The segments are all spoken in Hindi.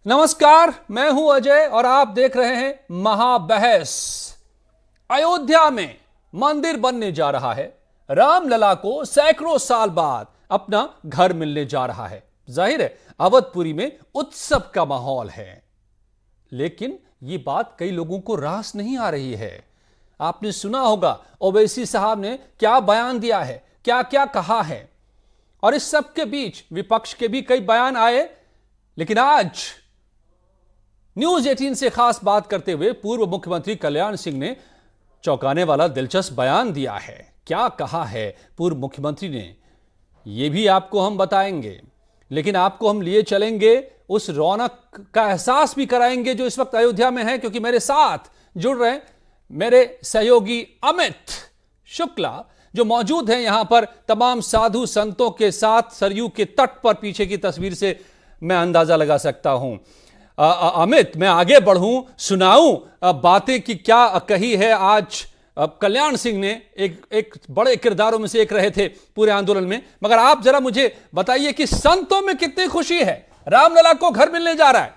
नमस्कार, मैं हूं अजय और आप देख रहे हैं महाबहस। अयोध्या में मंदिर बनने जा रहा है। रामलला को सैकड़ों साल बाद अपना घर मिलने जा रहा है। जाहिर है अवधपुरी में उत्सव का माहौल है, लेकिन यह बात कई लोगों को रास नहीं आ रही है। आपने सुना होगा ओवैसी साहब ने क्या बयान दिया है, क्या क्या कहा है, और इस सब के बीच विपक्ष के भी कई बयान आए। लेकिन आज न्यूज 18 से खास बात करते हुए पूर्व मुख्यमंत्री कल्याण सिंह ने चौंकाने वाला दिलचस्प बयान दिया है। क्या कहा है पूर्व मुख्यमंत्री ने, यह भी आपको हम बताएंगे, लेकिन आपको हम लिए चलेंगे, उस रौनक का एहसास भी कराएंगे जो इस वक्त अयोध्या में है। क्योंकि मेरे साथ जुड़ रहे मेरे सहयोगी अमित शुक्ला, जो मौजूद हैं यहां पर तमाम साधु संतों के साथ सरयू के तट पर। पीछे की तस्वीर से मैं अंदाजा लगा सकता हूं। अमित, मैं आगे बढ़ूं, सुनाऊं बातें कि क्या कही है आज कल्याण सिंह ने। एक बड़े किरदारों में से एक रहे थे पूरे आंदोलन में। मगर आप जरा मुझे बताइए कि संतों में कितनी खुशी है, रामलला को घर मिलने जा रहा है।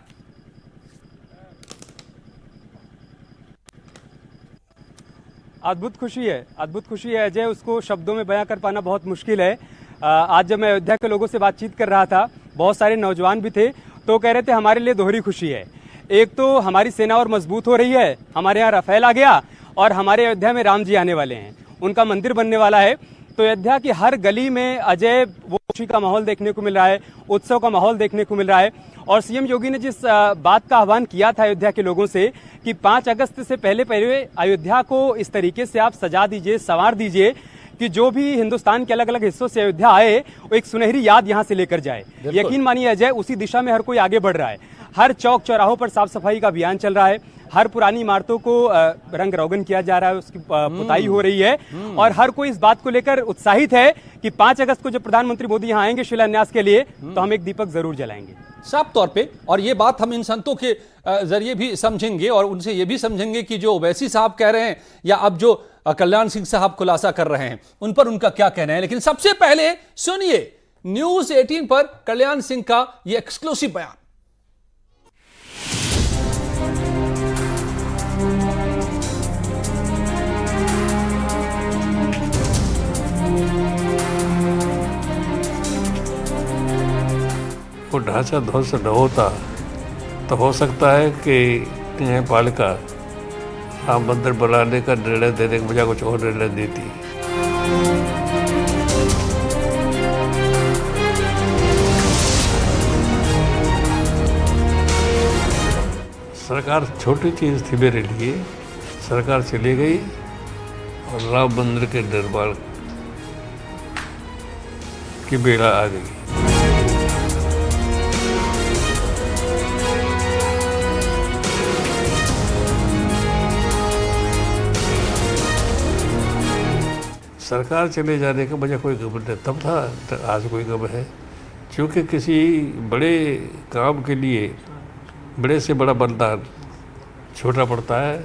अद्भुत खुशी है, अद्भुत खुशी है अजय, उसको शब्दों में बयां कर पाना बहुत मुश्किल है। आज जब मैं अयोध्या के लोगों से बातचीत कर रहा था, बहुत सारे नौजवान भी थे, तो कह रहे थे हमारे लिए दोहरी खुशी है। एक तो हमारी सेना और मजबूत हो रही है, हमारे यहाँ राफेल आ गया, और हमारे अयोध्या में राम जी आने वाले हैं, उनका मंदिर बनने वाला है। तो अयोध्या की हर गली में अजय वो खुशी का माहौल देखने को मिल रहा है, उत्सव का माहौल देखने को मिल रहा है। और सीएम योगी ने जिस बात का आह्वान किया था अयोध्या के लोगों से कि 5 अगस्त से पहले अयोध्या को इस तरीके से आप सजा दीजिए, संवार दीजिए कि जो भी हिंदुस्तान के अलग अलग हिस्सों से अयोध्या आए वो एक सुनहरी याद यहां से लेकर जाए। यकीन मानिए अजय, उसी दिशा में हर कोई आगे बढ़ रहा है। हर चौक चौराहों पर साफ सफाई का अभियान चल रहा है, हर पुरानी इमारतों को रंग रोगन किया जा रहा है, उसकी पुताई हो रही है, और हर कोई इस बात को लेकर उत्साहित है कि 5 अगस्त को जब प्रधानमंत्री मोदी यहां आएंगे शिलान्यास के लिए, तो हम एक दीपक जरूर जलाएंगे साफ तौर पे। और ये बात हम इन संतों के जरिए भी समझेंगे और उनसे ये भी समझेंगे कि जो ओवैसी साहब कह रहे हैं या अब जो कल्याण सिंह साहब खुलासा कर रहे हैं, उन पर उनका क्या कहना है। लेकिन सबसे पहले सुनिए न्यूज 18 पर कल्याण सिंह का यह एक्सक्लूसिव बयान। वो ढांचा ध्वस्त न होता तो हो सकता है कि न्यायपालिका राम मंदिर बनाने का निर्णय देने के बजाय कुछ और निर्णय देती। सरकार छोटी चीज थी मेरे लिए, सरकार चली गई और राम मंदिर के निर्माण की बेड़ा आ गई। सरकार चले जाने का मुझे कोई गम नहीं तब था, तो आज कोई गम है। क्योंकि किसी बड़े काम के लिए बड़े से बड़ा बलिदान छोटा पड़ता है।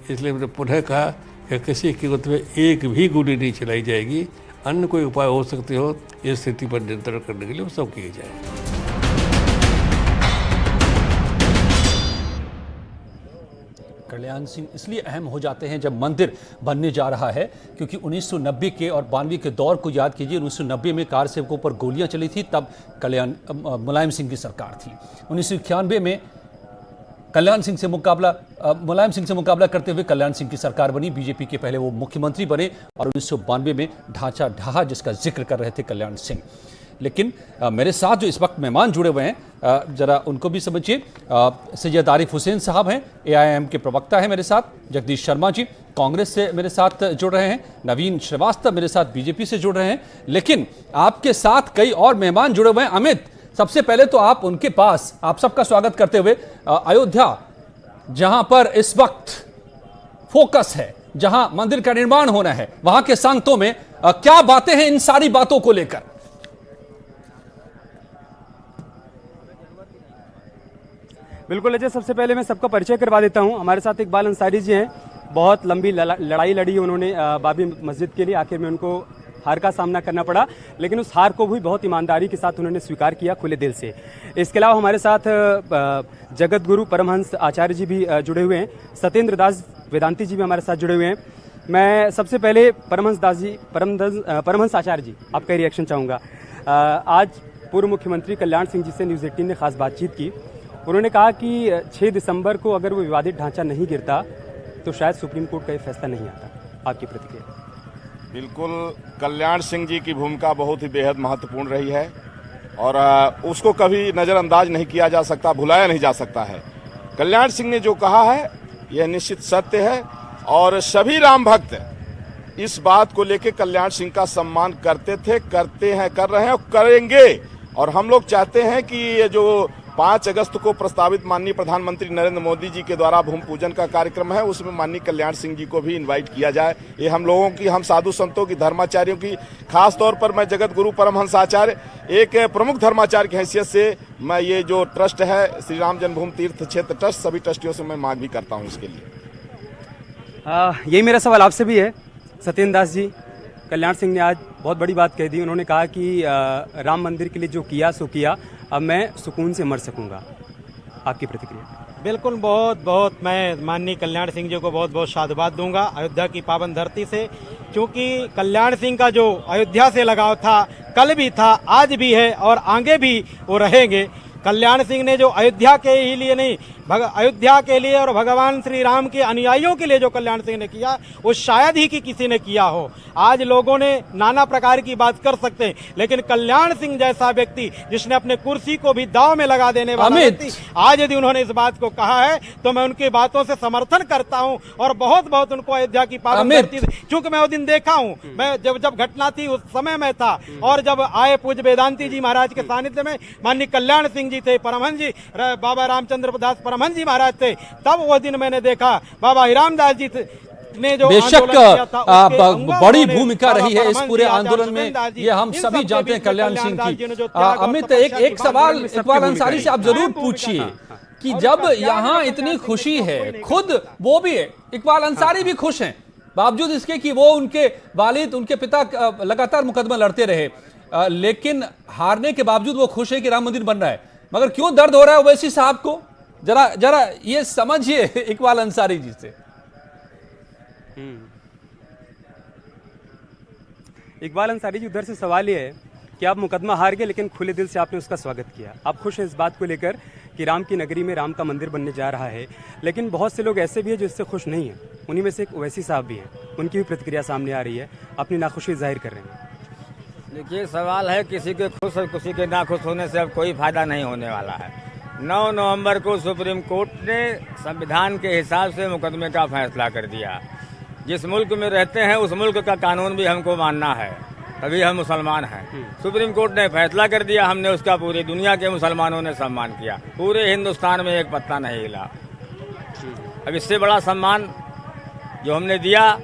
इसलिए मैंने पुनः कहा कि किसी कीमत में एक भी गोली नहीं चलाई जाएगी। अन्य कोई उपाय हो सकते हो इस स्थिति पर नियंत्रण करने के लिए, वो सब किए जाए। कल्याण सिंह इसलिए अहम हो जाते हैं जब मंदिर बनने जा रहा है, क्योंकि 1990 के और 92 के दौर को याद कीजिए। 1990 में कार सेवकों पर गोलियां चली थी, तब मुलायम सिंह की सरकार थी। 1991 में मुलायम सिंह से मुकाबला करते हुए कल्याण सिंह की सरकार बनी। बीजेपी के पहले वो मुख्यमंत्री बने और 1992 में ढांचा ढहा, जिसका जिक्र कर रहे थे कल्याण सिंह। लेकिन मेरे साथ जो इस वक्त मेहमान जुड़े हुए हैं, जरा उनको भी समझिए। सैयद आरिफ हुसैन साहब हैं, AIM के प्रवक्ता हैं मेरे साथ। जगदीश शर्मा जी कांग्रेस से मेरे साथ जुड़ रहे हैं। नवीन श्रीवास्तव मेरे साथ बीजेपी से जुड़ रहे हैं। लेकिन आपके साथ कई और मेहमान जुड़े हुए हैं। अमित, सबसे पहले तो आप उनके पास आप सबका स्वागत करते हुए, अयोध्या जहां पर इस वक्त फोकस है, जहां मंदिर का निर्माण होना है, वहां के संतों में क्या बातें हैं इन सारी बातों को लेकर? बिल्कुल अजय, सबसे पहले मैं सबका परिचय करवा देता हूं। हमारे साथ इकबाल अंसारी जी हैं, बहुत लंबी लड़ाई लड़ी उन्होंने बाबरी मस्जिद के लिए। आखिर में उनको हार का सामना करना पड़ा, लेकिन उस हार को भी बहुत ईमानदारी के साथ उन्होंने स्वीकार किया, खुले दिल से। इसके अलावा हमारे साथ जगत गुरु परमहंस आचार्य जी भी जुड़े हुए हैं, सत्येंद्र दास वेदांती जी भी हमारे साथ जुड़े हुए हैं। मैं सबसे पहले परमहंस आचार्य जी, आपका रिएक्शन चाहूँगा। आज पूर्व मुख्यमंत्री कल्याण सिंह जी से न्यूज़ 18 ने खास बातचीत की। उन्होंने कहा कि 6 दिसंबर को अगर वो विवादित ढांचा नहीं गिरता तो शायद सुप्रीम कोर्ट का ये फैसला नहीं आता। आपकी प्रतिक्रिया? बिल्कुल, कल्याण सिंह जी की भूमिका बहुत ही बेहद महत्वपूर्ण रही है और उसको कभी नज़रअंदाज नहीं किया जा सकता, भुलाया नहीं जा सकता है। कल्याण सिंह ने जो कहा है यह निश्चित सत्य है और सभी राम भक्त इस बात को लेकर कल्याण सिंह का सम्मान करते थे, करते हैं, कर रहे हैं और करेंगे। और हम लोग चाहते हैं कि ये जो 5 अगस्त को प्रस्तावित माननीय प्रधानमंत्री नरेंद्र मोदी जी के द्वारा भूमि पूजन का कार्यक्रम है, उसमें माननीय कल्याण सिंह जी को भी इनवाइट किया जाए। ये हम लोगों की, हम साधु संतों की, धर्माचार्यों की, खास तौर पर मैं जगत गुरु परमहंस आचार्य एक प्रमुख धर्माचार्य की हैसियत से मैं ये जो ट्रस्ट है श्री राम जन्मभूमि तीर्थ क्षेत्र ट्रस्ट, सभी ट्रस्टियों से मैं मांग भी करता हूँ इसके लिए। यही मेरा सवाल आपसे भी है सत्येंद्र दास जी। कल्याण सिंह ने आज बहुत बड़ी बात कह दी। उन्होंने कहा कि राम मंदिर के लिए जो किया सो किया, अब मैं सुकून से मर सकूंगा। आपकी प्रतिक्रिया? बिल्कुल, बहुत मैं माननीय कल्याण सिंह जी को बहुत साधुवाद दूंगा अयोध्या की पावन धरती से, क्योंकि कल्याण सिंह का जो अयोध्या से लगाव था, कल भी था, आज भी है और आगे भी वो रहेंगे। कल्याण सिंह ने जो अयोध्या के ही लिए नहीं, अयोध्या के लिए और भगवान श्री राम के अनुयायियों के लिए जो कल्याण सिंह ने किया, वो शायद ही कि किसी ने किया हो। आज लोगों ने नाना प्रकार की बात कर सकते हैं, लेकिन कल्याण सिंह जैसा व्यक्ति जिसने अपने कुर्सी को भी दांव में लगा देने वाला व्यक्ति, आज यदि उन्होंने इस बात को कहा है तो मैं उनकी बातों से समर्थन करता हूं और बहुत उनको अयोध्या की पावन धरती, क्योंकि मैं वो दिन देखा हूं, मैं जब घटना थी उस समय में था, और जब आए पूज्य वेदांती जी महाराज के सानिध्य में माननीय कल्याण सिंह जी थे, परमहंस जी बाबा रामचंद्र दास परमहंस जी महाराज थे, तब वो दिन मैंने देखा बाबा हिराम दास जी ने जो बेशक बड़ी भूमिका रही है इस पूरे आंदोलन में, ये हम सभी जानते हैं कल्याण सिंह की। अमित, एक सवाल इकबाल अंसारी से आप जरूर पूछिए कि जब यहाँ इतनी खुशी है, खुद वो भी है, इकबाल अंसारी भी खुश हैं, बावजूद इसके कि वो उनके वालिद, उनके पिता लगातार मुकदमा लड़ते रहे, लेकिन हारने के बावजूद वो खुश है कि राम मंदिर बन रहा है, मगर क्यों दर्द हो रहा है ओवैसी साहब को? जरा ये समझिए इकबाल अंसारी जी से। इकबाल अंसारी जी, उधर से सवाल ये है कि आप मुकदमा हार गए, लेकिन खुले दिल से आपने उसका स्वागत किया। आप खुश हैं इस बात को लेकर कि राम की नगरी में राम का मंदिर बनने जा रहा है, लेकिन बहुत से लोग ऐसे भी हैं जो इससे खुश नहीं हैं। उन्हीं में से एक ओवैसी साहब भी हैं, उनकी भी प्रतिक्रिया सामने आ रही है, अपनी नाखुशी जाहिर कर रहे हैं। देखिए, सवाल है किसी के खुश और किसी के नाखुश होने से अब कोई फायदा नहीं होने वाला है। 9 नवंबर को सुप्रीम कोर्ट ने संविधान के हिसाब से मुकदमे का फैसला कर दिया। जिस मुल्क में रहते हैं उस मुल्क का कानून भी हमको मानना है, तभी हम मुसलमान हैं। सुप्रीम कोर्ट ने फैसला कर दिया, हमने उसका पूरी दुनिया के मुसलमानों ने सम्मान किया, पूरे हिंदुस्तान में एक पत्ता नहीं हिला। अब इससे बड़ा सम्मान जो हमने दिया,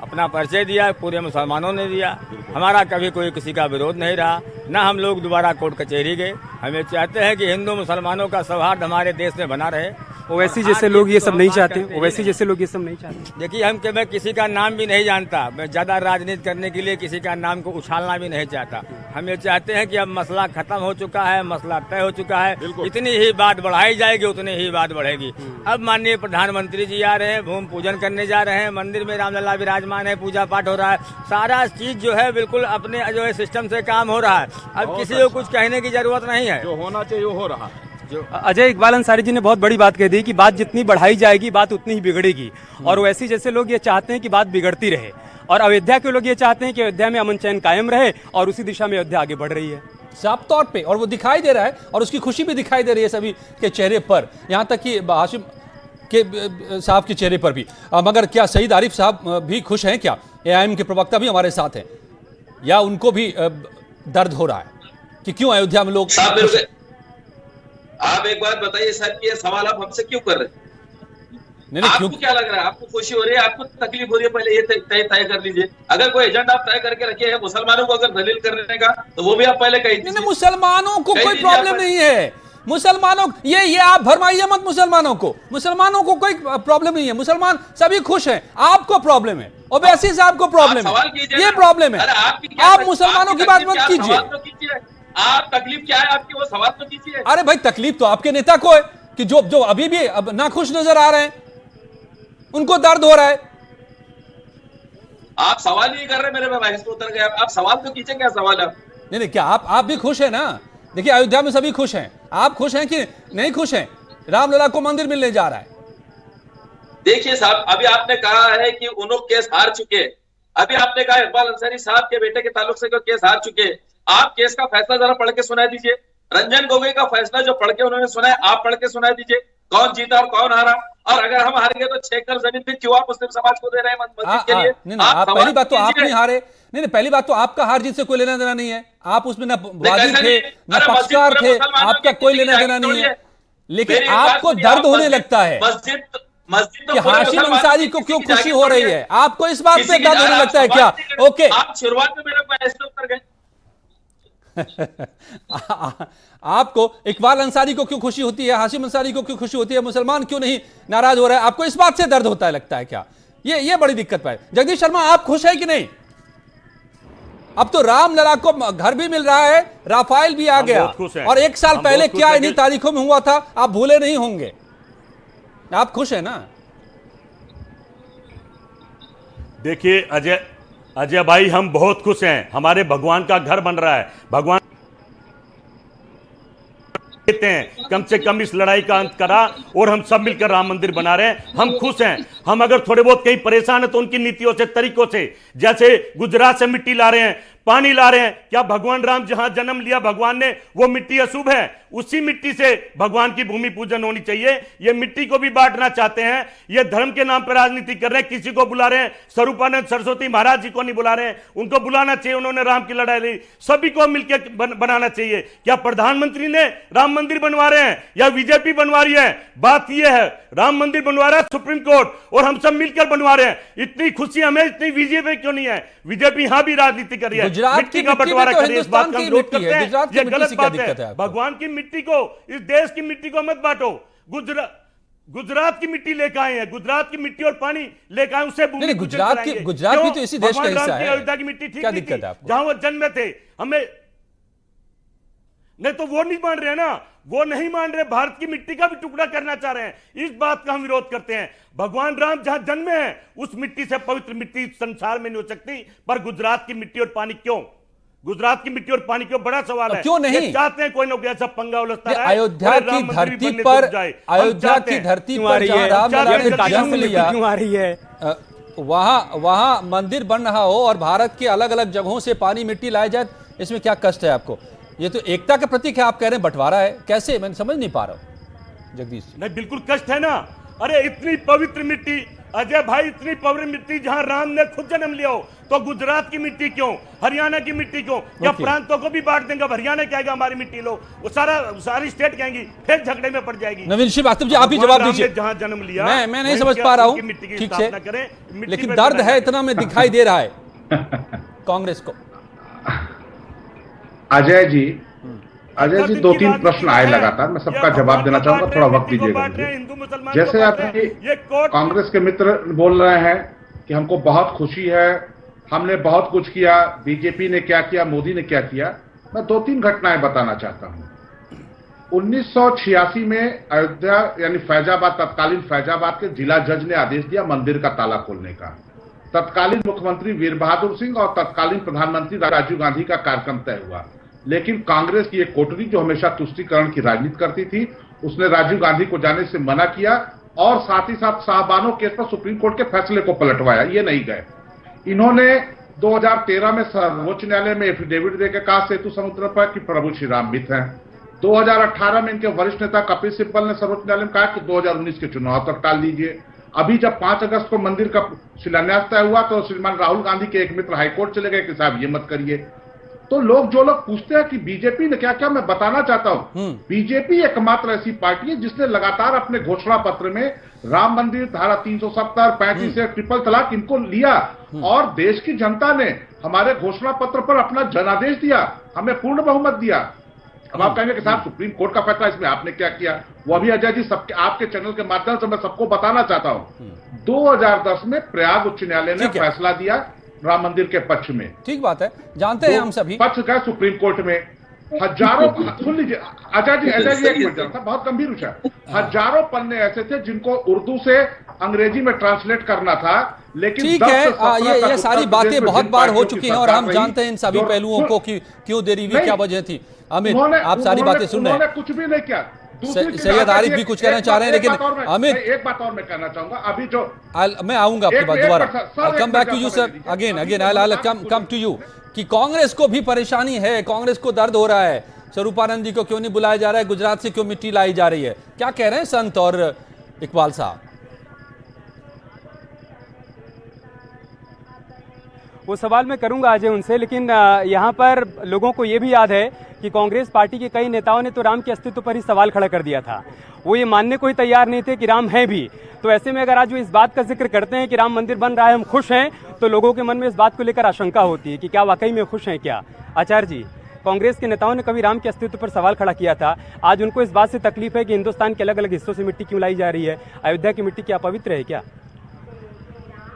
अपना परिचय दिया, पूरे मुसलमानों ने दिया। हमारा कभी कोई किसी का विरोध नहीं रहा, ना हम लोग दोबारा कोर्ट कचहरी गए। हमें चाहते हैं कि हिंदू मुसलमानों का सौहार्द हमारे देश में बना रहे। ओवैसी जैसे लोग ये सब नहीं चाहते, ओवैसी जैसे लोग ये सब नहीं चाहते। देखिए, मैं किसी का नाम भी नहीं जानता, मैं ज्यादा राजनीति करने के लिए किसी का नाम को उछालना भी नहीं चाहता। हम ये चाहते हैं कि अब मसला खत्म हो चुका है, मसला तय हो चुका है, इतनी ही बात बढ़ाई जाएगी, उतनी ही बात बढ़ेगी। अब माननीय प्रधानमंत्री जी आ रहे हैं, भूमि पूजन करने जा रहे हैं, मंदिर में रामलला विराजमान है, पूजा पाठ हो रहा है, सारा चीज जो है बिल्कुल अपने जो है सिस्टम से काम हो रहा है। अब किसी को कुछ कहने की जरूरत नहीं है, जो होना चाहिए वो हो रहा है। अजय, इकबाल अंसारी जी ने बहुत बड़ी बात कह दी कि बात जितनी बढ़ाई जाएगी बात उतनी ही बिगड़ेगी, और वैसे जैसे लोग ये चाहते हैं कि बात बिगड़ती रहे, और अयोध्या के लोग ये चाहते हैं कि अयोध्या में अमन चैन कायम रहे, और उसी दिशा में अयोध्या आगे बढ़ रही है साफ तौर पे, और वो दिखाई दे रहा है, और उसकी खुशी भी दिखाई दे रही है सभी के चेहरे पर, यहाँ तक कि हाशिम के साहब के चेहरे पर भी। मगर क्या सईद आरिफ साहब भी खुश हैं? क्या एआईएम के प्रवक्ता भी हमारे साथ हैं, या उनको भी दर्द हो रहा है कि क्यों अयोध्या में लोग? आप एक बात बताइए सर, ये सवाल आप हमसे क्यों कर रहे हैं? नहीं, आपको क्या लग रहा है? आपको खुशी हो रही है, आपको तकलीफ हो रही है? पहले ये तय कर लीजिए। अगर कोई एजेंडा आप तय करके रखिए है मुसलमानों को अगर दलील करने का, तो वो भी आप पहले कह दीजिए। मुसलमानों को कोई प्रॉब्लम नहीं है, मुसलमानों ये आप भरमाइए मत मुसलमानों को कोई प्रॉब्लम नहीं है, मुसलमान सभी खुश हैं, आपको प्रॉब्लम है, ओवैसी साहब को प्रॉब्लम है, ये प्रॉब्लम है। आप मुसलमानों की बात मत कीजिए। आप तकलीफ क्या है आपकी, वो सवाल तो कीजिए। अरे भाई तकलीफ तो आपके नेता को है कि जो अभी भी अब नाखुश नजर आ रहे हैं, उनको दर्द हो रहा है। आप सवाल ही कर रहे, मेरे में बहस को उतर गए। आप सवाल तो कीजिए, क्या सवाल है? नहीं, क्या आप भी खुश हैं ना? देखिए अयोध्या में सभी खुश हैं, आप खुश हैं कि नहीं खुश हैं? रामलला को मंदिर मिलने जा रहा है। देखिए साहब, अभी आपने कहा है कि उन लोग केस हार चुके, अभी आपने कहा इकबाल अंसारी साहब के बेटे के ताल्लुक से केस हार चुके। आप केस का फैसला जरा पढ़ के सुना दीजिए। रंजन गोगोई का फैसला जो पढ़ के उन्होंने सुनाया, आप पढ़ के सुना दीजिए, कौन जीता और कौन हारा। और अगर हम हार गए तो 6 एकड़ जमीन भी क्यों आप मुस्लिम समाज को दे रहे हैं मस्जिद के लिए? नहीं, आप पहली बात तो आप नहीं हारे। नहीं, पहली बात तो आपका हार जीत से कोई लेना देना नहीं है, आप उसमें न वादी थे न पक्षकार थे, आपका कोई लेना देना नहीं है। लेकिन आपको दर्द होने लगता है मस्जिद कि हाशिम अंसारी को क्यों खुशी हो रही है, आपको इस बात पे दर्द होने लगता है क्या? ओके, आप शुरुआत में मेरे बहस में उतर गए। आपको इकबाल अंसारी को क्यों खुशी होती है, हाशिम अंसारी को क्यों खुशी होती है, मुसलमान क्यों नहीं नाराज हो रहा है, आपको इस बात से दर्द होता है लगता है क्या? ये बड़ी दिक्कत है। जगदीश शर्मा, आप खुश है कि नहीं? अब तो रामलला को घर भी मिल रहा है, राफेल भी आ गया, और 1 साल पहले क्या इन्हीं तारीखों में हुआ था आप भूले नहीं होंगे। आप खुश है ना? देखिए अजय भाई, हम बहुत खुश हैं, हमारे भगवान का घर बन रहा है, भगवान कहते हैं कम से कम इस लड़ाई का अंत करा और हम सब मिलकर राम मंदिर बना रहे हैं, हम खुश हैं। हम अगर थोड़े बहुत कहीं परेशान है तो उनकी नीतियों से, तरीकों से, जैसे गुजरात से मिट्टी ला रहे हैं, पानी ला रहे हैं, क्या भगवान राम जहां जन्म लिया भगवान ने, वो मिट्टी अशुभ है? उसी मिट्टी से भगवान की भूमि पूजन होनी चाहिए। ये मिट्टी को भी बांटना चाहते हैं, ये धर्म के नाम पर राजनीति कर रहे हैं, किसी को बुला रहे हैं, स्वरूपानंद सरस्वती महाराज जी को नहीं बुला रहे हैं, उनको बुलाना चाहिए, उन्होंने राम की लड़ाई लड़ी, सभी को मिलकर बनाना चाहिए। क्या प्रधानमंत्री ने राम मंदिर बनवा रहे हैं या बीजेपी बनवा रही है? बात यह है, राम मंदिर बनवा रहा है सुप्रीम कोर्ट और हम सब मिलकर बनवा रहे हैं। इतनी खुशी हमें, इतनी बीजेपी क्यों नहीं है? बीजेपी यहां भी राजनीति कर रही है, मिट्टी का बंटवारा कर रही है, इस बात का हम विरोध करते हैं, ये गलत बात है। भगवान की मिट्टी को, इस देश की मिट्टी को मत बांटो। गुजरात की मिट्टी लेकर आए हैं, गुजरात की मिट्टी और पानी लेकर आए, उसे भूमि गुजरात भी तो इसी देश का हिस्सा है। अयोध्या की मिट्टी ठीक क्या दिक्कत है आपको? जहां वो जन्मे थे, हमें नहीं तो वो नहीं मान रहे ना, वो नहीं मान रहे, भारत की मिट्टी का भी टुकड़ा करना चाह रहे हैं, इस बात का हम विरोध करते हैं। भगवान राम जहां जन्मे हैं उस मिट्टी से पवित्र मिट्टी संसार में नहीं हो सकती, पर गुजरात की मिट्टी और पानी क्यों? गुजरात की मिट्टी और पानी क्यों? बड़ा सवाल है। क्यों नहीं चाहते हैं कोई ना कोई ऐसा पंगा उलझता है? अयोध्या की धरती पर, अयोध्या की धरती पर जहां रामलला ने जन्म लिया, क्यों आ रही है? वहां मंदिर बन रहा हो और भारत के अलग अलग जगहों से पानी मिट्टी लाया जाए, इसमें क्या कष्ट है आपको? ये तो एकता का प्रतीक है, आप कह रहे हैं बंटवारा है, कैसे? मैं समझ नहीं पा रहा हूं जगदीश जी। नहीं, बिल्कुल कष्ट है ना। अरे इतनी पवित्र मिट्टी अजय भाई, इतनी पवित्र मिट्टी जहां राम ने खुद जन्म लिया हो, तो गुजरात की मिट्टी क्यों, हरियाणा की मिट्टी क्यों? क्या प्रांतों को भी बांट देंगे? हरियाणा कहेगा हमारी मिट्टी लो, वो सारी स्टेट कहेंगी, फिर झगड़े में पड़ जाएगी। नवीन श्रीवास्तव जी, आप ही जवाब दीजिए। जहां जन्म लिया, मैं नहीं समझ पा रहा हूं ठीक से, लेकिन दर्द है इतना में दिखाई दे रहा है कांग्रेस को। अजय जी 2-3 प्रश्न आए लगातार, मैं सबका जवाब देना चाहूंगा, थोड़ा वक्त दीजिएगा मुझे। जैसे आप कांग्रेस के मित्र बोल रहे हैं कि हमको बहुत खुशी है, हमने बहुत कुछ किया, बीजेपी ने क्या किया, मोदी ने क्या किया, मैं 2-3 घटनाएं बताना चाहता हूं। 1986 में अयोध्या यानी फैजाबाद, तत्कालीन फैजाबाद के जिला जज ने आदेश दिया मंदिर का ताला खोलने का। तत्कालीन मुख्यमंत्री वीर बहादुर सिंह और तत्कालीन प्रधानमंत्री राजीव गांधी का कार्यक्रम तय हुआ, लेकिन कांग्रेस की एक कोटरी जो हमेशा तुष्टीकरण की राजनीति करती थी, उसने राजीव गांधी को जाने से मना किया और साथ ही साथ शाहबानो केस पर सुप्रीम कोर्ट के फैसले को पलटवाया। ये नहीं गए। इन्होंने 2013 में सर्वोच्च न्यायालय में एफिडेविट देकर कहा सेतु समुद्र पर कि प्रभु श्री राम मित हैं। 2018 में इनके वरिष्ठ नेता कपिल सिब्बल ने सर्वोच्च न्यायालय में कहा कि 2019 के चुनाव तक टाल दीजिए। अभी जब 5 अगस्त को मंदिर का शिलान्यास तय हुआ तो श्रीमान राहुल गांधी के एक मित्र हाईकोर्ट चले गए कि साहब ये मत करिए। तो जो लोग पूछते हैं कि बीजेपी ने क्या किया, मैं बताना चाहता हूं, बीजेपी एकमात्र ऐसी पार्टी है जिसने लगातार अपने घोषणा पत्र में राम मंदिर, धारा 370, 35 से ट्रिपल तलाक इनको लिया और देश की जनता ने हमारे घोषणा पत्र पर अपना जनादेश दिया, हमें पूर्ण बहुमत दिया। अब आप कहेंगे कि साहब सुप्रीम कोर्ट का फैसला, इसमें आपने क्या किया? वो अभी अजय जी सबके आपके चैनल के माध्यम से मैं सबको बताना चाहता हूं, 2010 में प्रयाग उच्च न्यायालय ने फैसला दिया राम मंदिर के पक्ष में। ठीक बात है, जानते हैं हम सभी। पक्ष गए सुप्रीम कोर्ट में, हजारों, सुन लीजिए अजय जी एक मिनट था, बहुत गंभीर विषय। हजारों पन्ने ऐसे थे जिनको उर्दू से अंग्रेजी में ट्रांसलेट करना था, लेकिन ठीक है, ये सारी बातें बहुत बार हो चुकी हैं और हम जानते हैं इन सभी पहलुओं को कि क्यों देरी हुई, क्या वजह थी। अमित, आप सारी बातें सुन रहे हैं, कुछ भी नहीं किया। सैयद आरिफ भी कुछ कहना चाह रहे हैं, लेकिन अमित एक बात और मैं कहना चाहूंगा, अभी जो मैं आऊंगा आपके पास दोबारा, come back to you sir, again I come to you, कि कांग्रेस को भी परेशानी है, कांग्रेस को दर्द हो रहा है, स्वरूपानंद जी को क्यों नहीं बुलाया जा रहा है, गुजरात से क्यों मिट्टी लाई जा रही है, क्या कह रहे हैं संत और इकबाल साहब? वो सवाल मैं करूंगा अजय उनसे, लेकिन यहाँ पर लोगों को ये भी याद है कि कांग्रेस पार्टी के कई नेताओं ने तो राम के अस्तित्व पर ही सवाल खड़ा कर दिया था। वो ये मानने को ही तैयार नहीं थे कि राम है भी। तो ऐसे में अगर आज वो इस बात का जिक्र करते हैं कि राम मंदिर बन रहा है, हम खुश हैं, तो लोगों के मन में इस बात को लेकर आशंका होती है कि क्या वाकई में खुश हैं क्या? आचार्य जी, कांग्रेस के नेताओं ने कभी राम के अस्तित्व पर सवाल खड़ा किया था, आज उनको इस बात से तकलीफ है कि हिंदुस्तान के अलग अलग हिस्सों से मिट्टी क्यों लाई जा रही है, अयोध्या की मिट्टी क्या पवित्र है क्या?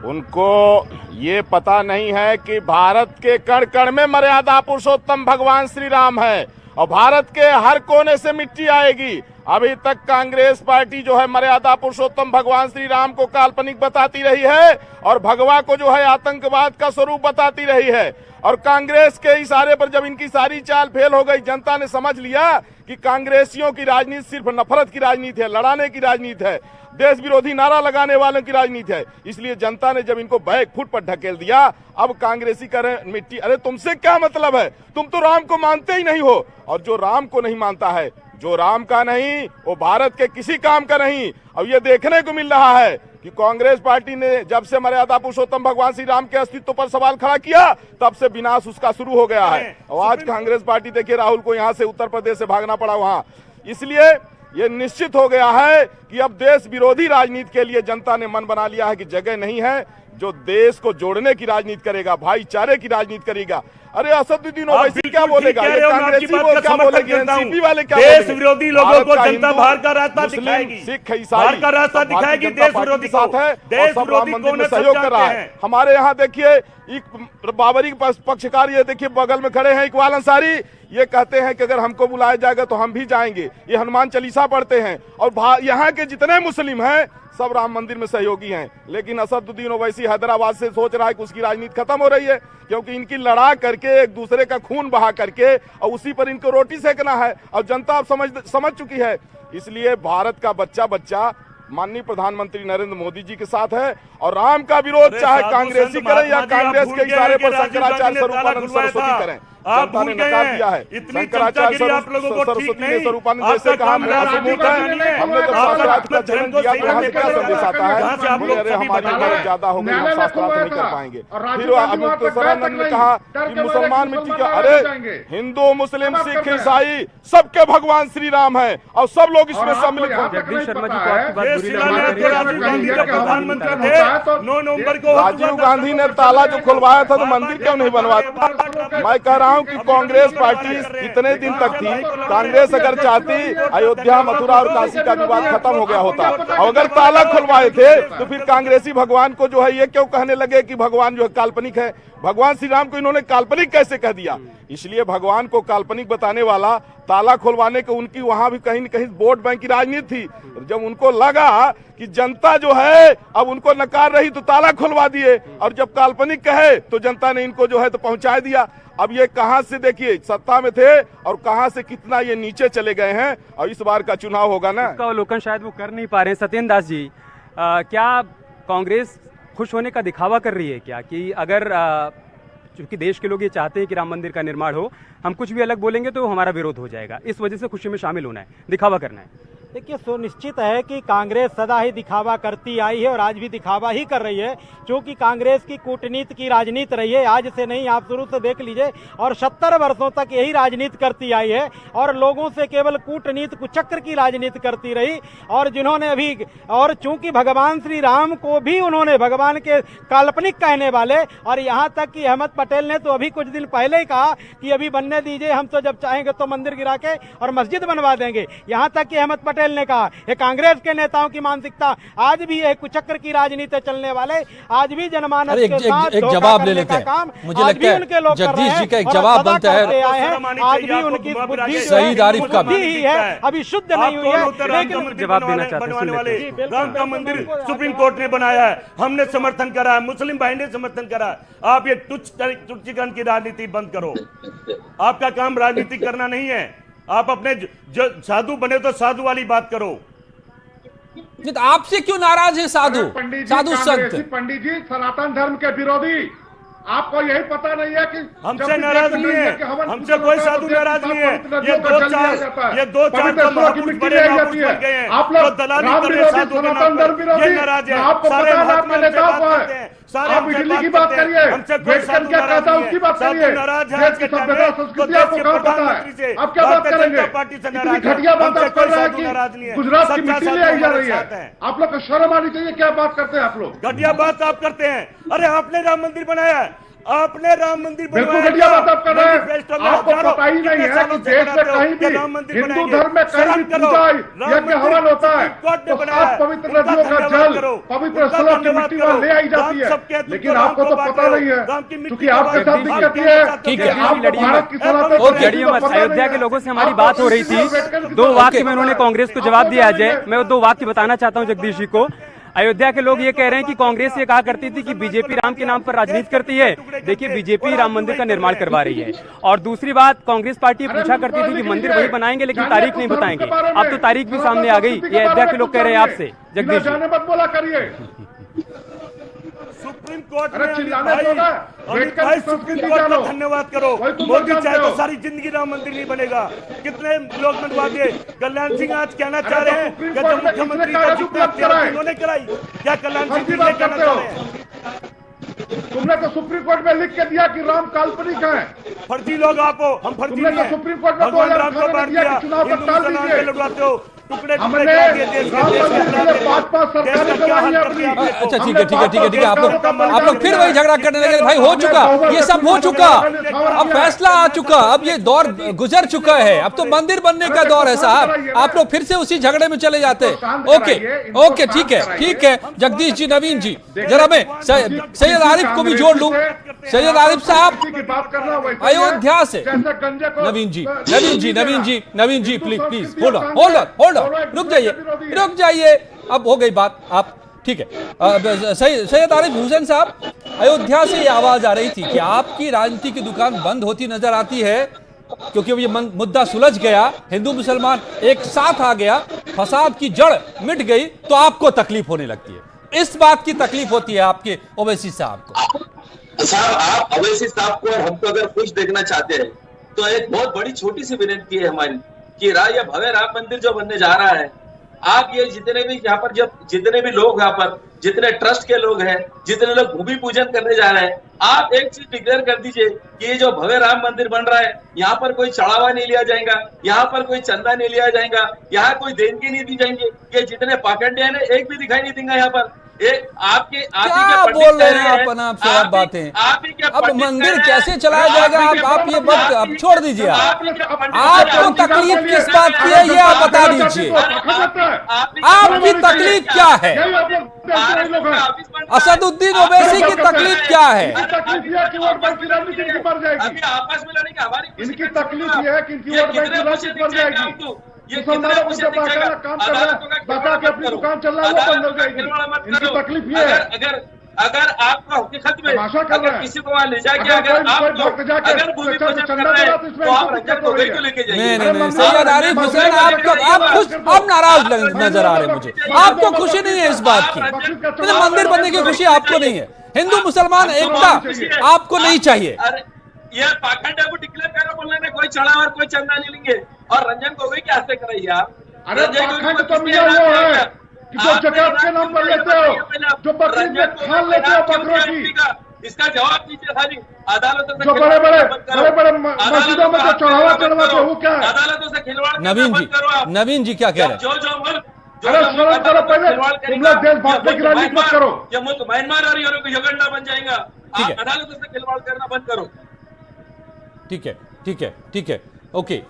उनको ये पता नहीं है कि भारत के कण कण में मर्यादा पुरुषोत्तम भगवान श्री राम है और भारत के हर कोने से मिट्टी आएगी। अभी तक कांग्रेस पार्टी जो है मर्यादा पुरुषोत्तम भगवान श्री राम को काल्पनिक बताती रही है और भगवा को जो है आतंकवाद का स्वरूप बताती रही है। और कांग्रेस के इशारे पर जब इनकी सारी चाल फेल हो गई, जनता ने समझ लिया कि कांग्रेसियों की राजनीति सिर्फ नफरत की राजनीति है, लड़ाने की राजनीति है, देश विरोधी नारा लगाने वालों की राजनीति है। इसलिए जनता ने जब इनको बैक फुट पर ढकेल दिया, अब कांग्रेसी करें मिट्टी, अरे तुमसे क्या मतलब है, तुम तो राम को मानते ही नहीं हो। और जो राम को नहीं मानता है, जो राम का नहीं, वो भारत के किसी काम का नहीं। अब ये देखने को मिल रहा है कि कांग्रेस पार्टी ने जब से मर्यादा पुरुषोत्तम भगवान श्री राम के अस्तित्व पर सवाल खड़ा किया, तब से विनाश उसका शुरू हो गया है। और आज कांग्रेस पार्टी देखिए, राहुल को यहाँ से उत्तर प्रदेश से भागना पड़ा वहां। इसलिए ये निश्चित हो गया है कि अब देश विरोधी राजनीति के लिए जनता ने मन बना लिया है कि जगह नहीं है जो देश को जोड़ने की राजनीति करेगा, भाईचारे की राजनीति करेगा। अरे असदुद्दीन ओवैसी क्या बोलेगा, ये कांग्रेसी वो क्या बोलेगी, एनसीपी वाले क्या बोलेंगे? देश विरोधी लोगों को जनता बाहर का रास्ता दिखाएगी, सिख बाहर का रास्ता दिखाएगी, देश विरोधी साथ है, देश विरोधी को सहयोग कर रहा है। हमारे यहाँ देखिए बाबरी पक्षकार, ये देखिए बगल में खड़े हैं इकबाल अंसारी, ये कहते हैं कि अगर हमको बुलाया जाएगा तो हम भी जाएंगे। ये हनुमान चालीसा पढ़ते हैं और यहाँ के जितने मुस्लिम हैं सब राम मंदिर में सहयोगी हैं। लेकिन असदुद्दीन ओवैसी हैदराबाद से सोच रहा है कि उसकी राजनीति खत्म हो रही है, क्योंकि इनकी लड़ा करके एक दूसरे का खून बहा करके और उसी पर इनको रोटी सेकना है। और जनता अब समझ चुकी है। इसलिए भारत का बच्चा माननीय प्रधानमंत्री नरेंद्र मोदी जी के साथ है और राम का विरोध चाहे कांग्रेसी करे या कांग्रेस के इशारे पर शंकराचार्य स्वरूपानंद सरस्वती करें, जनता ने नकार दिया है। शंकराचार्य सरस्वती ने स्वरूपानंद जैसे कहा, हमने जब शास्त्रार्थ का जन्म दिया तो यहाँ से क्या संदेश आता है, बोले अरे हमारी उम्र ज्यादा हो गई, हम शास्त्रार्थ नहीं कर पाएंगे। फिर अमितानंद ने कहा कि मुसलमान मिट्टी का, अरे हिंदू मुस्लिम सिख ईसाई सबके भगवान श्री राम है और सब लोग इसमें सम्मिलित होंगे। जगदीश शर्मा जी को आपकी बात बुरी लगी? राजीव गांधी ने ताला जो खुलवाया था तो मंदिर क्यों नहीं बनवाया? मैं कह रहा हूं कि कांग्रेस पार्टी इतने दिन तक थी, कांग्रेस अगर चाहती अयोध्या मथुरा और काशी का विवाद खत्म हो गया होता। और अगर ताला खुलवाए थे तो फिर कांग्रेसी भगवान को जो है ये क्यों कहने लगे कि भगवान जो है काल्पनिक है? भगवान श्री राम को इन्होंने काल्पनिक कैसे कह दिया? इसलिए भगवान को काल्पनिक बताने वाला ताला खुलवाने को उनकी वहां भी कहीं न कहीं वोट बैंक की राजनीति थी। जब उनको लगा कि जनता जो है अब उनको नकार रही तो ताला खुलवा दिए, और जब काल्पनिक कहे तो जनता ने इनको जो है तो पहुंचा दिया। अब ये कहां से देखिए सत्ता में थे और कहां से कितना ये नीचे चले गए हैं। और इस बार का चुनाव होगा ना, उसका अवलोकन शायद वो कर नहीं पा रहे हैं। सत्येंद्र दास जी, क्या कांग्रेस खुश होने का दिखावा कर रही है क्या कि अगर चूंकि देश के लोग ये चाहते हैं कि राम मंदिर का निर्माण हो, हम कुछ भी अलग बोलेंगे तो हमारा विरोध हो जाएगा, इस वजह से खुशी में शामिल होना है, दिखावा करना है? देखिए, सुनिश्चित है कि कांग्रेस सदा ही दिखावा करती आई है और आज भी दिखावा ही कर रही है, क्योंकि कांग्रेस की कूटनीति की राजनीति रही है, आज से नहीं, आप शुरू से देख लीजिए, और 70 वर्षों तक यही राजनीति करती आई है और लोगों से केवल कूटनीति कुचक्र की राजनीति करती रही। और जिन्होंने अभी, और चूंकि भगवान श्री राम को भी उन्होंने भगवान के काल्पनिक कहने वाले, और यहाँ तक कि अहमद पटेल ने तो अभी कुछ दिन पहले ही कहा कि अभी बनने दीजिए, हम तो जब चाहेंगे तो मंदिर गिरा के और मस्जिद बनवा देंगे। यहाँ तक कि अहमद पटेल ने कहा, ये कांग्रेस के नेताओं की मानसिकता आज भी है, कुचक्र की राजनीति चलने वाले आज भी जनमानस के साथ एक जवाब ले लेते हैं। मुझे लगता है जगदीश जी का एक जवाब बनता है, आज भी उनकी बुद्धि शहीद आरिफ का ही है, अभी शुद्ध नहीं हुई है, लेकिन जवाब देना चाहते हैं। राम का मंदिर सुप्रीम कोर्ट ने बनाया है, हमने समर्थन करा है, मुस्लिम भाई ने समर्थन करा है। आप ये तुच्छीकरण की राजनीति बंद करो। आपका काम राजनीति करना नहीं है, आप अपने जो साधु बने तो साधु वाली बात करो। तो आपसे क्यों नाराज है साधु? साधु संत पंडित जी सनातन धर्म के विरोधी, आपको यही पता नहीं है कि हमसे नाराज नहीं है, हमसे कोई साधु नाराज नहीं है। ये दो चार तो महापुरुष बड़े महापुरुष बन गए हैं, आप लोग दलाली कर रहे हैं साधु के नाम पर, ये नाराज है। सारे महात्मा से बात करते हैं, सारे आप इडली की बात करिए, हमसे कोई साधु नाराज नहीं है। साधु नाराज है आज के टाइम में, तो देश के प्रधानमंत्री से, आप क्या बात करेंगे? पार्टी से नाराज है, घटिया बात हमसे कर कोई रहे साधु नाराज नहीं हैं है। कि गुजरात की मिट्टी ले आई जा रही साथ है, आप लोग को शर्म आनी चाहिए। क्या बात करते हैं आप लोग? घटिया बात आप करते हैं। अरे आपने राम मंदिर बनाया है, आपने राम मंदिर बिल्कुल घटिया बात आप कर रहे हैं। आपको पता ही नहीं है कि देश में कहीं भी हिंदू धर्म में कहीं भी पूजा यज्ञ हवन होता है तो सात पवित्र नदियों का जल पवित्र स्थलों की मिट्टी वहां ले आई जाती है, लेकिन आपको तो पता नहीं है, क्योंकि आपके साथ दिक्कत ये है कि आपको भारत की सनातन। अयोध्या के लोगों से हमारी बात हो रही थी, 2 वाक्य में उन्होंने कांग्रेस को जवाब दिया। अजय, मैं 2 वाक्य बताना चाहता हूं जगदीश जी को। अयोध्या के लोग ये कह रहे हैं कि कांग्रेस ये कहा करती थी कि बीजेपी राम के नाम पर राजनीति करती है। देखिए, बीजेपी राम मंदिर का निर्माण करवा रही है। और दूसरी बात, कांग्रेस पार्टी पूछा करती थी कि मंदिर वही बनाएंगे लेकिन तारीख नहीं बताएंगे। अब तो तारीख भी सामने आ गई, ये अयोध्या के लोग कह रहे हैं आपसे। जगदीश जी, मत बोला करिए, सुप्रीम कोर्ट अरे चिल्लाने भाई सुप्रीम कोर्ट का धन्यवाद करो। मोदी चाहे तो सारी जिंदगी राम मंदिर नहीं बनेगा, कितने लोग बनवा दिए। कल्याण सिंह आज कहना चाह रहे हैं कि जब मुख्यमंत्री का जितना उन्होंने कराई, क्या कल्याण सिंह जी कहना चाह रहे हैं? तुमने तो सुप्रीम कोर्ट में लिख के दिया कि राम काल्पनिक है। फर्जी लोग आप हो, हम फर्जी नहीं है। सुप्रीम कोर्ट में भगवान राम को मार दिया, चुनाव हिंदू मुसलमान के लगवाते हो, टुकड़े टुकड़े हमने करा दिए देश के। अच्छा ठीक है, आप लोग फिर वही झगड़ा करने लगे। भाई हो चुका, ये सब हो चुका, अब फैसला आ चुका, अब ये दौर गुजर चुका है, अब तो मंदिर बनने का दौर है साहब। आप लोग फिर से उसी झगड़े में चले जाते हैं। ओके ठीक है जगदीश जी, नवीन जी, जरा मैं सैयद आरिफ को भी जोड़ लूं। सैयद आरिफ साहब अयोध्या से, नवीन जी प्लीज होल्ड ऑन, रुक जाइए, अब हो गई बात। आप ठीक है, सैयद आरिफ हुसैन साहब, अयोध्या से ये आवाज आ रही थी कि आपकी राजनीति की दुकान बंद होती नजर आती है, क्योंकि ये मुद्दा सुलझ गया, हिंदू मुसलमान एक साथ आ गया, फसाद की जड़ मिट गई, तो आपको तकलीफ होने लगती है। इस बात की तकलीफ होती है आपके ओवैसी साहब को। साहब, आप ओवैसी साहब को और हमको अगर खुश देखना चाहते हैं तो एक बहुत बड़ी छोटी सी विनती है हमारी कि ये भव्य राम मंदिर जो बनने जा रहा है, आप ये जितने भी यहाँ पर, जब जितने भी लोग यहाँ पर, जितने ट्रस्ट के लोग हैं, जितने लोग भूमि पूजन करने जा रहे हैं, आप एक चीज डिक्लेयर कर दीजिए कि ये जो भव्य राम मंदिर बन रहा है, यहाँ पर कोई चढ़ावा नहीं लिया जाएगा, यहाँ पर कोई चंदा नहीं लिया जाएगा, यहाँ कोई देनगी नहीं दी जाएंगे। ये जितने पाखंडी हैं एक भी दिखाई नहीं देंगे यहाँ पर। क्या बोल रहे हैं आप अनाप शराब बातें? अब मंदिर कैसे चलाया जाएगा? आप ये बात अब छोड़ दीजिए। आपको तकलीफ किस बात की है ये आप बता दीजिए। आपकी तकलीफ क्या है? असदुद्दीन ओवैसी की तकलीफ क्या है? इनकी तकलीफ ये है कि इनकी वोट बैंक की राशि बढ़ जाएगी। मुसलमानों को जब बाकायदा काम कर रहा है, बता के अपनी दुकान चल रहा है, वो बंद हो जाएगी। इनकी तकलीफ ये है। अगर आपका हकीकत में अगर किसी को वहां ले जाके अगर आप अगर भूमि पूजन कर रहे हैं तो आप रंजन गोगोई को लेके जाइए। नहीं, सैयद आरिफ हुसैन, आप नाराज नजर आ रहे हैं मुझे। आपको खुशी नहीं है इस बात की, मंदिर बनने की खुशी आपको नहीं है, हिंदू मुसलमान एकता आपको नहीं चाहिए। ये पाखंड को डिक्लेयर करना बोलने में कोई चढ़ा और कोई चंदा नहीं लेंगे और रंजन गोगोई के हस्ते कराइए आप। अरे पाखंड तो मिला हुआ है कि जो जकात के नाम पर लेते हो, जो बकरीद में खान लेते हो बकरों की, इसका जवाब दीजिए खाली। अदालतों से जो बड़े बड़े मस्जिदों में जो चढ़ावा चढ़वाते हो वो क्या है? अदालतों से खिलवाड़ नवीन जी क्या कह रहे हैं? जो मुल्क अरे शर्म करो, पहले तुम लोग देश भागने की राजनीति मत करो। ये मुल्क म्यांमार और युगांडा बन जाएगा। ठीक है। आप अदालतों से खिलवाड़ करना बंद करो। ठीक है, ओके।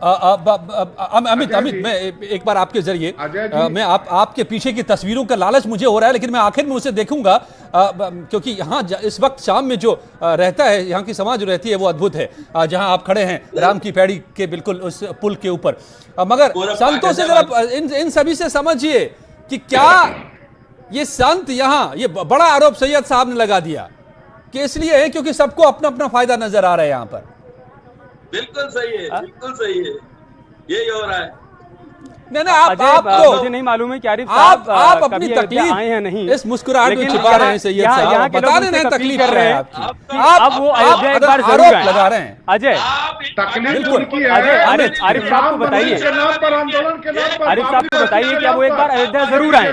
अमित मैं एक बार आपके जरिए मैं आपके पीछे की तस्वीरों का लालच मुझे हो रहा है, लेकिन मैं आखिर में उसे देखूंगा क्योंकि यहाँ इस वक्त शाम में जो रहता है, यहाँ की समाज जो रहती है वो अद्भुत है। जहाँ आप खड़े हैं राम की पैड़ी के बिल्कुल उस पुल के ऊपर, मगर संतों से जरा इन सभी से समझिए कि क्या ये संत यहाँ, ये बड़ा आरोप सैयद साहब ने लगा दिया कि इसलिए है क्योंकि सबको अपना अपना फायदा नजर आ रहा है यहाँ पर। बिल्कुल सही है, बिल्कुल सही है, यही हो रहा है। नहीं आप तो मुझे नहीं मालूम है कि आरिफ साहब आप अपनी तकलीफ आए हैं नहीं, इस मुस्कुराहट में छिपा रहे हैं सैयद साहब, बता रहे हैं तकलीफ कर रहे हैं आपकी। आप वो अयोध्या एक बार जरूर आरोप लगा रहे हैं। अजय तकलीफ उनकी है। आरिफ साहब को बताइए, आरिफ साहब को बताइए कि अब वो एक बार अयोध्या जरूर आए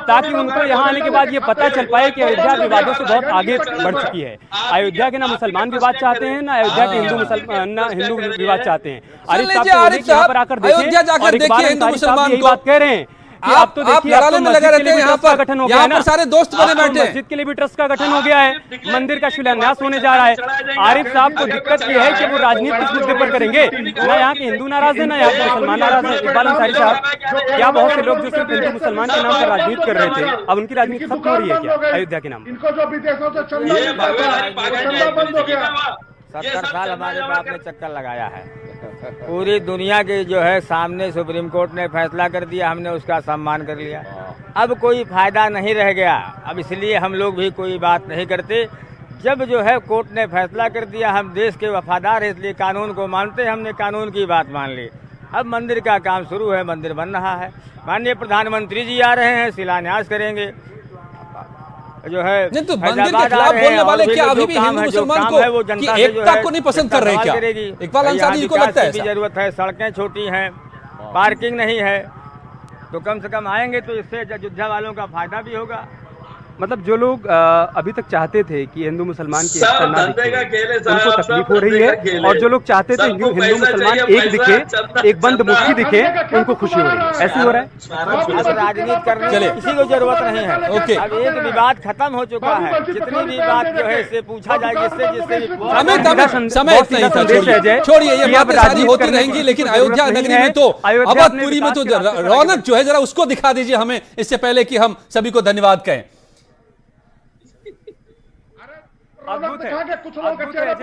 ताकि उनको यहाँ आने के बाद ये पता चल पाए कि अयोध्या विवादों से बहुत आगे बढ़ चुकी है। अयोध्या के ना मुसलमान विवाद चाहते हैं, ना अयोध्या के हिंदू विवाद चाहते हैं। आरिफ साहब यहाँ पर आकर अयोध्या जाकर देखिए हिंदू मुसलमान यही बात कह रहे हैं कि आप तो देखिए लड़ाने में लगे रहते हैं। यहाँ पर गठन हो गया है ना, सारे दोस्त बने बैठे हैं। मस्जिद के लिए भी ट्रस्ट का गठन हो गया है, मंदिर का शिलान्यास होने जा रहा है। आरिफ साहब को दिक्कत ये है कि वो राजनीति किस मुद्दे पर करेंगे? ना यहाँ के हिंदू नाराज है, ना यहाँ के मुसलमान नाराज है। इकबाल अंसारी साहब, क्या बहुत से लोग जो सिर्फ हिंदू मुसलमान के नाम पर राजनीति कर रहे थे, अब उनकी राजनीति खत्म हो रही है क्या अयोध्या के नाम पर? इनको जो विदेशों से चंदा बंद हो गया। 70 साल हमारे बाप ने चक्कर लगाया है, पूरी दुनिया के जो है सामने सुप्रीम कोर्ट ने फैसला कर दिया, हमने उसका सम्मान कर लिया। अब कोई फायदा नहीं रह गया, अब इसलिए हम लोग भी कोई बात नहीं करते। जब जो है कोर्ट ने फैसला कर दिया, हम देश के वफादार हैं इसलिए कानून को मानते हैं, हमने कानून की बात मान ली। अब मंदिर का काम शुरू है, मंदिर बन रहा है, माननीय प्रधानमंत्री जी आ रहे हैं, शिलान्यास करेंगे जो है। नहीं तो मंदिर के खिलाफ बोलने वाले क्या अभी भी हिंदू मुसलमान को की एकता को नहीं पसंद कर रहे क्या? इकबाल अंसारी जी को लगता है जरूरत है, सड़कें छोटी हैं, पार्किंग नहीं है, तो कम से कम आएंगे तो इससे अयोध्या वालों का फायदा भी होगा। मतलब जो लोग अभी तक चाहते थे कि हिंदू मुसलमान की एकता ना दिखे, उनको तकलीफ हो रही है, और जो लोग चाहते थे हिंदू मुसलमान एक दिखे, एक बंद मुट्ठी दिखे, उनको खुशी हो रही है। ऐसे हो रहा है। अब राजनीति करने की किसी को जरूरत नहीं है। ओके, अब एक विवाद खत्म हो चुका है, जितनी भी बात जो है इससे पूछा जाए, जिससे समय छोड़िए, ये बातें सारी होती रहेंगी, लेकिन अयोध्या नगरी में तो अवधपुरी में तो रौनक जो है जरा उसको दिखा दीजिए हमें, इससे पहले कि हम सभी को धन्यवाद कहें। अद्भुत है,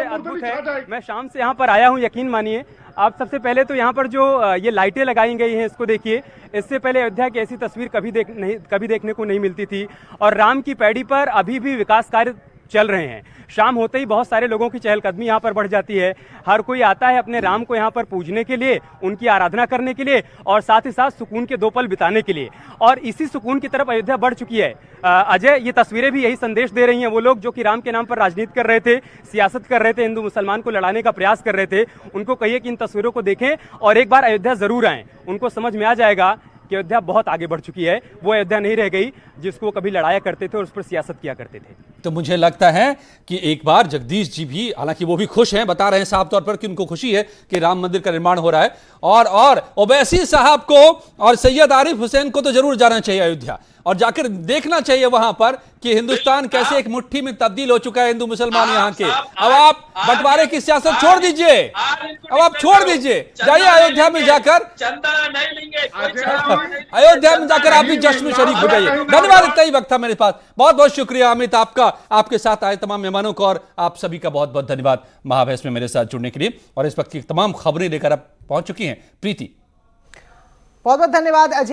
अद्भुत है। मैं शाम से यहाँ पर आया हूँ, यकीन मानिए। आप सबसे पहले तो यहाँ पर जो ये लाइटें लगाई गई हैं इसको देखिए। इससे पहले अयोध्या की ऐसी तस्वीर कभी देखने को नहीं मिलती थी, और राम की पैड़ी पर अभी भी विकास कार्य चल रहे हैं। शाम होते ही बहुत सारे लोगों की चहलकदमी यहाँ पर बढ़ जाती है। हर कोई आता है अपने राम को यहाँ पर पूजने के लिए, उनकी आराधना करने के लिए, और साथ ही साथ सुकून के 2 पल बिताने के लिए। और इसी सुकून की तरफ अयोध्या बढ़ चुकी है। अजय, ये तस्वीरें भी यही संदेश दे रही हैं। वो लोग जो कि राम के नाम पर राजनीति कर रहे थे, सियासत कर रहे थे, हिंदू मुसलमान को लड़ाने का प्रयास कर रहे थे, उनको कहिए कि इन तस्वीरों को देखें और एक बार अयोध्या जरूर आएं। उनको समझ में आ जाएगा कि अयोध्या बहुत आगे बढ़ चुकी है। वो अयोध्या नहीं रह गई जिसको कभी लड़ाया करते थे और उस पर सियासत किया करते थे। तो मुझे लगता है कि एक बार जगदीश जी भी, हालांकि वो भी खुश हैं, बता रहे हैं साफ तौर पर कि उनको खुशी है कि राम मंदिर का निर्माण हो रहा है, और ओवैसी साहब को और सैयद आरिफ हुसैन को तो जरूर जाना चाहिए अयोध्या, और जाकर देखना चाहिए वहां पर कि हिंदुस्तान कैसे एक मुट्ठी में तब्दील हो चुका है हिंदू मुसलमान यहाँ के। अब आप बंटवारे की सियासत छोड़ दीजिए, अब आप छोड़ दीजिए, जाइए अयोध्या में जाकर, अयोध्या में जाकर आप भी जश्न में शरीक हो जाइए। धन्यवाद, इतना ही वक्त था मेरे पास। बहुत बहुत शुक्रिया अमित आपका, आपके साथ आए तमाम मेहमानों को, और आप सभी का बहुत बहुत धन्यवाद महाबहस में मेरे साथ जुड़ने के लिए। और इस वक्त की तमाम खबरें लेकर आप पहुंच चुकी हैं प्रीति। बहुत बहुत धन्यवाद अजय।